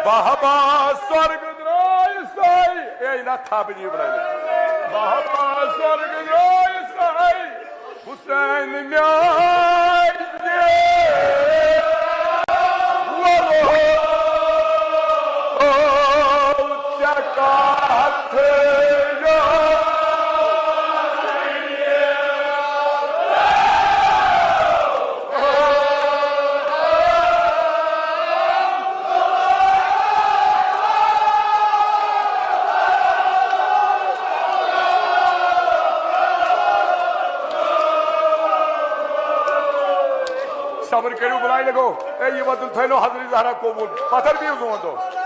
बाबा स्वर्ग द्रोय साई ये ना था भी नहीं बनाया बाबा स्वर्ग द्रोय साई हुसैन न्याय दे वो चकात सबर करू बुलाई लगो ए ये वतन थैनो हजरत ज़हरा कबूल पत्थर भी उस